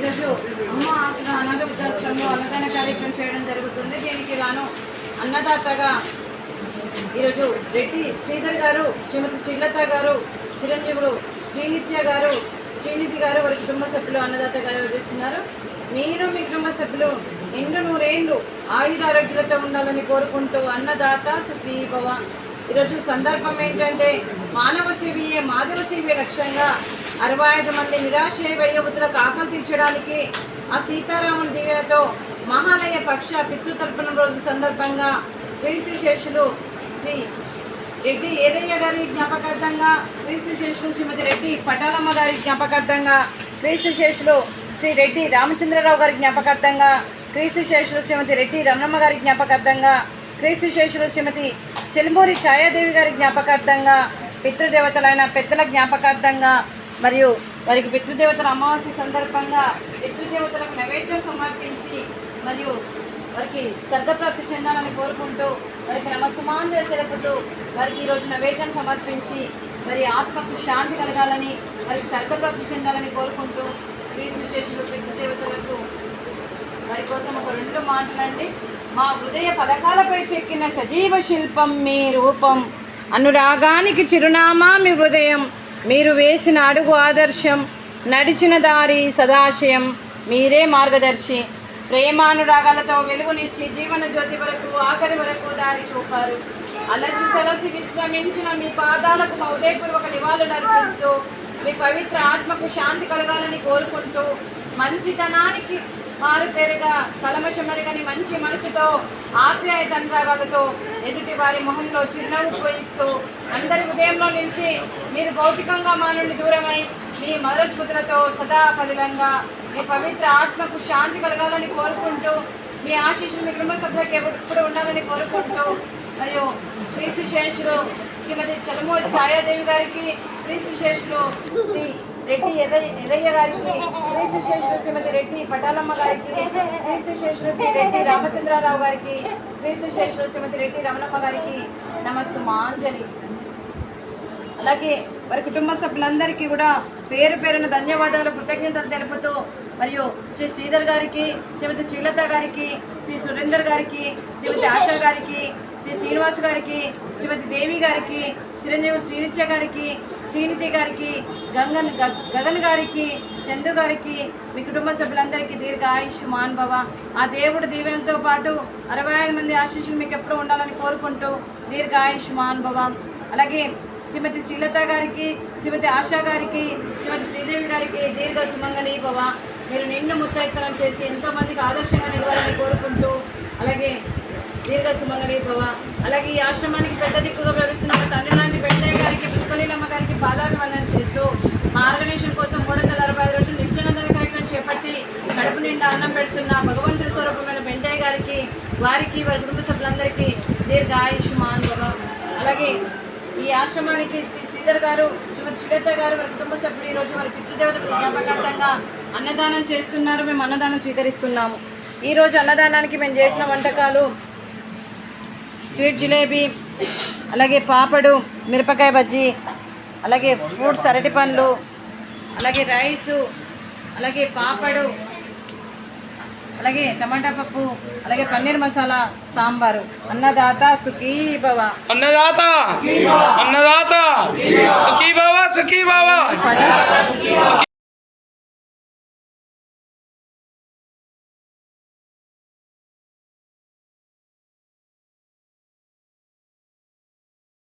ఈరోజు అమ్మ ఆసన అనాథ వృద్ధాశ్రమంలో అన్నదాన కార్యక్రమం చేయడం జరుగుతుంది. దీనికి గాను అన్నదాతగా ఈరోజు రెడ్డి శ్రీధర్ గారు, శ్రీమతి శ్రీలత గారు, చిరంజీవులు శ్రీనిధి గారు వారి కుటుంబ సభ్యులు అన్నదాతగా వివరిస్తున్నారు. మీరు మీ కుటుంబ సభ్యులు నిండు నూరేళ్ళు ఆయుధ ఆరోగ్యాలతో ఉండాలని కోరుకుంటూ అన్నదాత సుఖీ భవ. ఈరోజు సందర్భం ఏంటంటే మానవ సేవయే మాధవ సేవే లక్ష్యంగా 65 మంది నిరాశ్రయ వయోవృద్ధులకు ఆకలి తీర్చడానికి ఆ సీతారాముల దీవెనతో మహాలయ పక్ష పితృతర్పణం రోజు సందర్భంగా క్రీస్తుశేషులు శ్రీ రెడ్డి ఏరయ్య గారి జ్ఞాపకార్థంగా, క్రీస్తుశేషులు శ్రీమతి రెడ్డి పటాలమ్మ గారి జ్ఞాపకార్థంగా, క్రీస్తుశేషులు శ్రీ రెడ్డి రామచంద్రరావు గారి జ్ఞాపకార్థంగా, క్రీస్తుశేషులు శ్రీమతి రెడ్డి రమణమ్మ గారి జ్ఞాపకార్థంగా, క్రీస్తుశేషులు శ్రీమతి చెలుమూరి ఛాయాదేవి గారి జ్ఞాపకార్థంగా, పితృదేవతలైన పెద్దల జ్ఞాపకార్థంగా మరియు వారికి పితృదేవతల అమావాస్య సందర్భంగా పితృదేవతలకు నైవేద్యం సమర్పించి మరియు వారికి స్వర్గప్రాప్తి చెందాలని కోరుకుంటూ వారికి నమస్సుమాంజలి తెలుపుతూ వారికి ఈరోజు నైవేద్యం సమర్పించి వారి ఆత్మకు శాంతి కలగాలని వారికి స్వర్గప్రాప్తి చెందాలని కోరుకుంటూ క్రీస్తుశేషులు పితృదేవతలకు వారి కోసం ఒక 2 మాటలండి. మా హృదయ పథకాలపై చెక్కిన సజీవ శిల్పం మీ రూపం, అనురాగానికి చిరునామా మీ హృదయం, మీరు వేసిన అడుగు ఆదర్శం, నడిచిన దారి సదాశయం, మీరే మార్గదర్శి. ప్రేమానురాగాలతో వెలుగునిచ్చి జీవన జ్యోతి వరకు ఆఖరి వరకు దారి చూపారు. అలసి సలసి విశ్రమించిన మీ పాదాలకు మా ఉదయపూర్వక నివాళులు అర్పిస్తూ మీ పవిత్ర ఆత్మకు శాంతి కలగాలని కోరుకుంటూ మంచితనానికి మారుపేరుగా కలమషమెరగని మంచి మనసుతో ఆప్యాయత అనురాగాలతో ఎదుటి వారి మొహంలో చిరునవ్వు పోయిస్తూ అందరి ఉదయంలో నిలిచి మీరు భౌతికంగా మా నుండి దూరమై మీ మధురస్మృతులతో సదా పదిలంగా మీ పవిత్ర ఆత్మకు శాంతి కలగాలని కోరుకుంటూ మీ ఆశీస్సులు మీ కుటుంబ సభ్యులకు ఎప్పుడు ఉండాలని కోరుకుంటూ మరియు క్రీస్తుశేషులు శ్రీమతి చెలుమూరి ఛాయాదేవి గారికి, క్రీస్తుశేషులు శ్రీ రెడ్డి ఎర్రయ్య గారికి, క్రీస్తుశేషులు శ్రీమతి రెడ్డి పటాలమ్మ గారికి, క్రీస్తుశేషులు శ్రీ రెడ్డి రామచంద్రరావు గారికి, క్రీస్తుశేషులు శ్రీమతి రెడ్డి రమణమ్మ గారికి నమస్సుమాంజలి. అలాగే వారి కుటుంబ సభ్యులందరికీ కూడా పేరు పేరున ధన్యవాదాలు, కృతజ్ఞతలు తెలుపుతూ మరియు శ్రీ శ్రీధర్ గారికి, శ్రీమతి శ్రీలత గారికి, శ్రీ సురేందర్ గారికి, శ్రీమతి ఆశా గారికి, శ్రీ శ్రీనివాస్ గారికి, శ్రీమతి దేవి గారికి, చిరంజీవి శ్రీనిత్య గారికి, శ్రీనిధి గారికి, గగన్ గారికి, చందు గారికి, మీ కుటుంబ సభ్యులందరికీ దీర్ఘ ఆయుష్మాన్ భవ. ఆ దేవుడు దీవెనతో పాటు 65 మంది ఆశీస్సులు మీకు ఎప్పుడు ఉండాలని కోరుకుంటూ దీర్ఘ ఆయుష్మాన్ భవ. అలాగే శ్రీమతి శ్రీలత గారికి, శ్రీమతి ఆశా గారికి, శ్రీమతి శ్రీదేవి గారికి దీర్ఘ సుమంగళి భవ. మీరు నిండు ముత్తైత్తనం చేసి ఎంతోమందికి ఆదర్శంగా నిలవాలని కోరుకుంటూ అలాగే దీర్ఘ సుమంగళి భవ. అలాగే ఈ ఆశ్రమానికి పెద్ద దిక్కుగా వ్యవహరిస్తున్న తండ్రి లాంటి పెద్దయ్య గారికి, పుష్పలీలమ్మ గారికి పాదాభివందనం చేస్తూ మా ఆర్గనైజేషన్ కోసం 365 రోజులు నిత్యానందన కార్యక్రమం చేపట్టి కడుపు నిండా అన్నం పెడుతున్న భగవంతుడి స్వరూపమైన పెండయ్య గారికి, వారికి వారి కుటుంబ సభ్యులందరికీ దీర్ఘ ఆయుష్మాన్ భవ. అలాగే ఈ ఆశ్రమానికి శ్రీ శ్రీధర్ గారు, శ్రీమతి శ్రీలత గారు వారి కుటుంబ సభ్యులు ఈరోజు వారి పితృదేవతల జ్ఞాపకార్థంగా అన్నదానం చేస్తున్నారు. మేము అన్నదానం స్వీకరిస్తున్నాము. ఈరోజు అన్నదానానికి మేము చేసిన వంటకాలు స్వీట్ జిలేబీ, అలాగే పాపడు, మిరపకాయ బజ్జీ, అలాగే ఫ్రూట్స్ అరటి పండ్లు, అలాగే రైసు, అలాగే పాపడు, అలాగే టమాటా పప్పు, అలాగే పన్నీర్ మసాలా, సాంబారు. అన్నదాత సుఖీ భవ. అన్నదాత సుఖీ భవ, సుఖీ భవ.